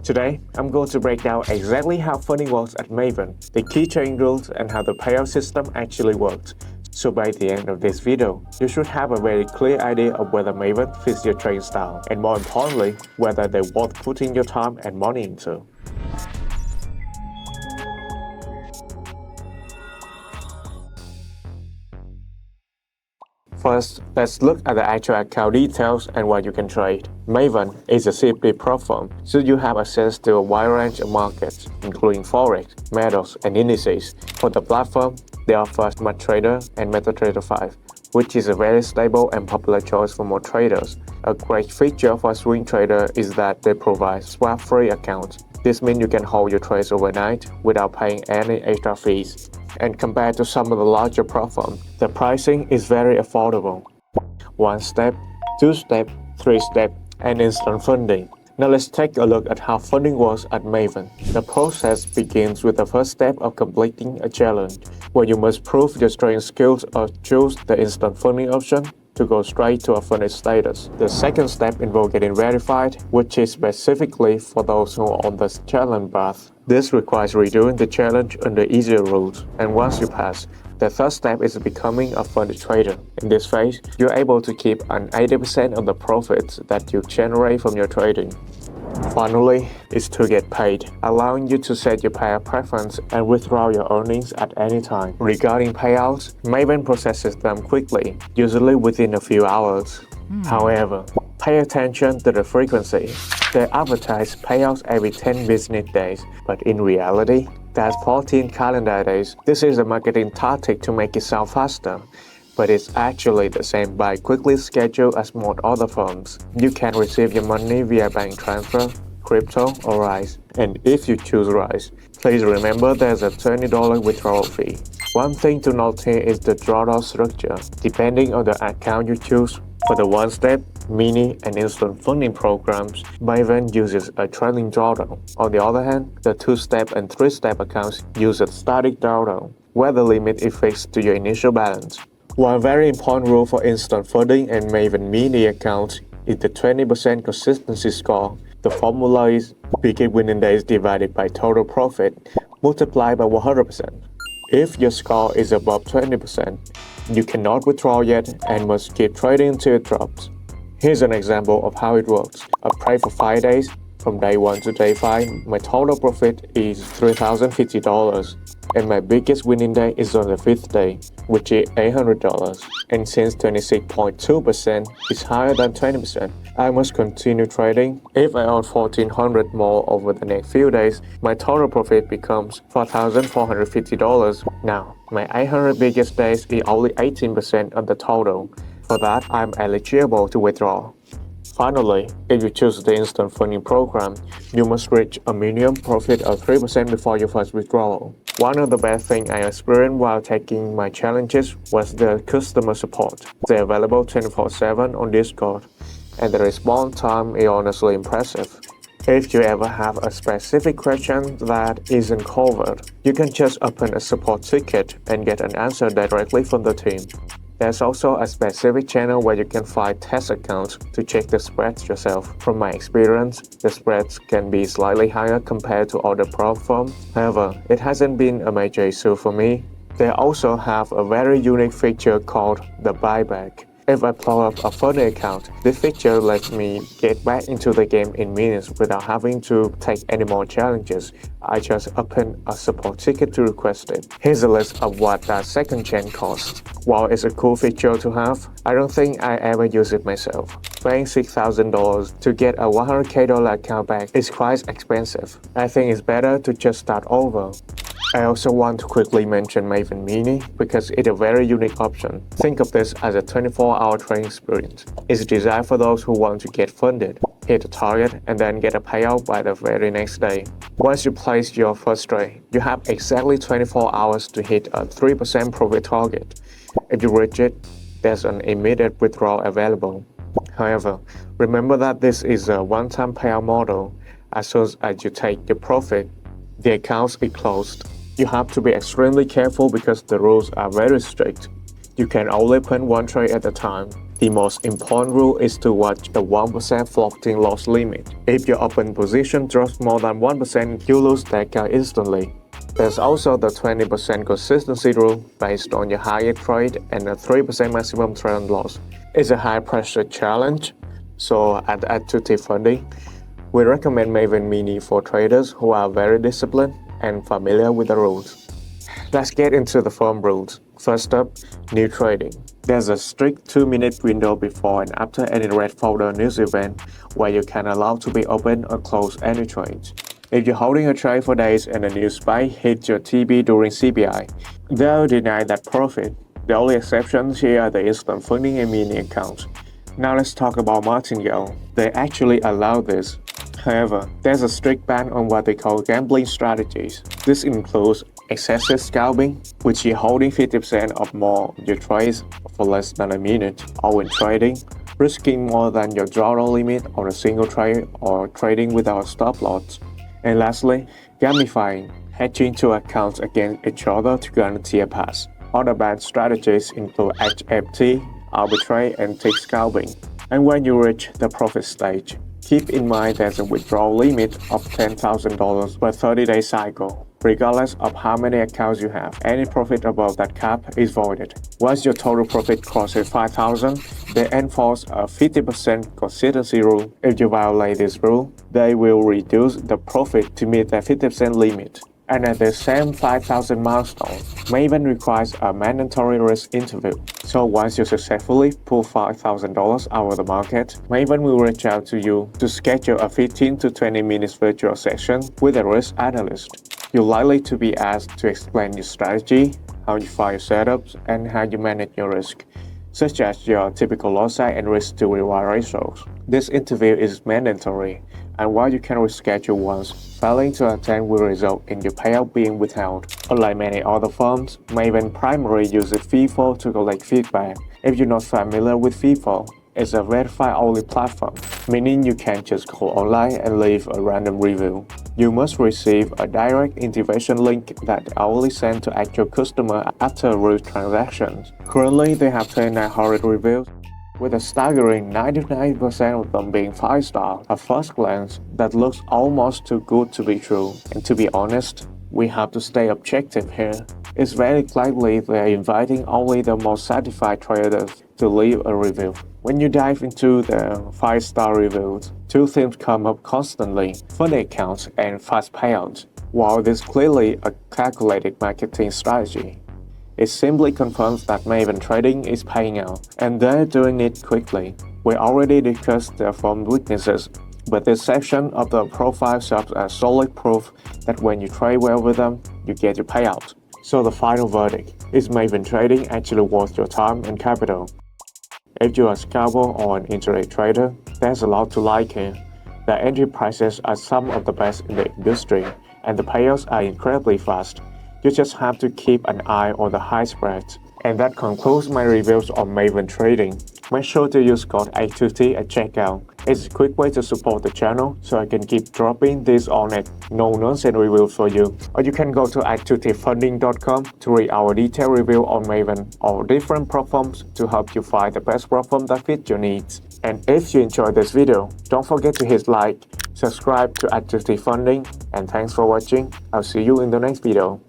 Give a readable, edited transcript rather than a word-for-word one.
Today, I'm going to break down exactly how funding works at Maven, the key trading rules, and how the payout system actually works. So by the end of this video, you should have a very clear idea of whether Maven fits your trading style, and more importantly, whether they're worth putting your time and money into. First, let's look at the actual account details and what you can trade. Maven is a CFD platform, so you have access to a wide range of markets, including Forex, metals, and indices. For the platform, they offer MetaTrader and MetaTrader 5, which is a very stable and popular choice for more traders. A great feature for a swing trader is that they provide swap-free accounts. This means you can hold your trades overnight without paying any extra fees. And compared to some of the larger platforms, the pricing is very affordable. 1 step, 2 step, 3 step, and instant funding. Now let's take a look at how funding works at Maven. The process begins with the first step of completing a challenge, where you must prove your trading skills or choose the instant funding option to go straight to a funded status. The second step involves getting verified, which is specifically for those who are on the challenge path. This requires redoing the challenge under easier rules, and once you pass, the third step is becoming a funded trader. In this phase, you're able to keep an 80% of the profits that you generate from your trading. Finally, is to get paid, allowing you to set your payout preference and withdraw your earnings at any time. Regarding payouts, Maven processes them quickly, usually within a few hours. However, pay attention to the frequency. They advertise payouts every 10 business days, but in reality, that's 14 calendar days. This is a marketing tactic to make it sound faster, but it's actually the same by quickly scheduled as most other firms. You can receive your money via bank transfer, crypto, or Rise. And if you choose Rise, please remember there's a $20 withdrawal fee. One thing to note here is the drawdown structure. Depending on the account you choose, for the one-step, mini, and instant funding programs, Maven uses a trailing drawdown. On the other hand, the 2-step and 3-step accounts use a static drawdown, where the limit is fixed to your initial balance. One very important rule for instant funding and Maven Mini accounts is the 20% consistency score. The formula is biggest winning days divided by total profit multiplied by 100%. If your score is above 20%, you cannot withdraw yet and must keep trading until it drops. Here's an example of how it works. I trade for 5 days. From day 1 to day 5, my total profit is $3,050. And my biggest winning day is on the 5th day, which is $800. And since 26.2% is higher than 20%, I must continue trading. If I earn $1,400 more over the next few days, my total profit becomes $4,450. Now, my 800 biggest days is only 18% of the total. For that, I'm eligible to withdraw. Finally, if you choose the instant funding program, you must reach a minimum profit of 3% before your first withdrawal. One of the best things I experienced while taking my challenges was the customer support. They're available 24/7 on Discord, and the response time is honestly impressive. If you ever have a specific question that isn't covered, you can just open a support ticket and get an answer directly from the team. There's also a specific channel where you can find test accounts to check the spreads yourself. From my experience, the spreads can be slightly higher compared to other platforms. However, it hasn't been a major issue for me. They also have a very unique feature called the Buyback. If I pull up a funding account, this feature lets me get back into the game in minutes without having to take any more challenges. I just open a support ticket to request it. Here's a list of what that second chain costs. While it's a cool feature to have, I don't think I ever use it myself. Paying $6,000 to get a $100K account back is quite expensive. I think it's better to just start over. I also want to quickly mention Maven Mini because it's a very unique option. Think of this as a 24-hour trading experience. It's designed for those who want to get funded, hit a target, and then get a payout by the very next day. Once you place your first trade, you have exactly 24 hours to hit a 3% profit target. If you reach it, there's an immediate withdrawal available. However, remember that this is a one-time payout model. As soon as you take your profit, the account is closed. You have to be extremely careful because the rules are very strict. You can only open one trade at a time. The most important rule is to watch the 1% floating loss limit. If your open position drops more than 1%, you lose that account instantly. There's also the 20% consistency rule based on your highest trade and a 3% maximum trend loss. It's a high pressure challenge, so at Active Funding, we recommend Maven Mini for traders who are very disciplined and familiar with the rules. Let's get into the firm rules. First up, new trading. There's a strict 2-minute window before and after any red folder news event where you can allow to be open or close any trades. If you're holding a trade for days and a new spike hits your TB during CPI, they'll deny that profit. The only exceptions here are the instant funding and mini accounts. Now let's talk about martingale. They actually allow this. However, there's a strict ban on what they call gambling strategies. This includes excessive scalping, which you're holding 50% or more of your trades for less than a minute, or when trading, risking more than your drawdown limit on a single trade or trading without stop loss. And lastly, gamifying, hedging two accounts against each other to guarantee a pass. Other bad strategies include HFT, arbitrage, and tick scalping. And when you reach the profit stage, keep in mind there's a withdrawal limit of $10,000 per 30-day cycle. Regardless of how many accounts you have, any profit above that cap is voided. Once your total profit crosses $5,000, they enforce a 50% consistency rule. If you violate this rule, they will reduce the profit to meet that 50% limit. And at the same 5,000 milestone, Maven requires a mandatory risk interview. So once you successfully pull $5,000 out of the market, Maven will reach out to you to schedule a 15 to 20 minutes virtual session with a risk analyst. You're likely to be asked to explain your strategy, how you file your setups, and how you manage your risk, such as your typical loss side and risk to reward ratios. This interview is mandatory, and while you can reschedule once, failing to attend will result in your payout being withheld. Unlike many other firms, Maven primarily uses FIFO to collect feedback. If you're not familiar with FIFO, it's a verify-only platform, meaning you can't just call online and leave a random review. You must receive a direct integration link that only sent to actual customer after a real transaction. Currently, they have 2,900 reviews, with a staggering 99% of them being 5-star. At first glance, that looks almost too good to be true. And to be honest, we have to stay objective here. It's very likely they're inviting only the most certified traders to leave a review. When you dive into the 5-star reviews, two themes come up constantly: funding accounts and fast payouts. While this is clearly a calculated marketing strategy, it simply confirms that Maven Trading is paying out, and they're doing it quickly. We already discussed their firm weaknesses, but this section of the profile serves as solid proof that when you trade well with them, you get your payout. So the final verdict: is Maven Trading actually worth your time and capital? If you're a scalper or an intraday trader, there's a lot to like here. The entry prices are some of the best in the industry, and the payouts are incredibly fast. You just have to keep an eye on the high spreads. And that concludes my reviews on Maven Trading. Make sure to use code A2T at checkout. It's a quick way to support the channel so I can keep dropping these honest, no-nonsense reviews for you. Or you can go to activefunding.com to read our detailed review on Maven or different platforms to help you find the best platform that fits your needs. And if you enjoyed this video, don't forget to hit like, subscribe to Active Funding, and thanks for watching. I'll see you in the next video.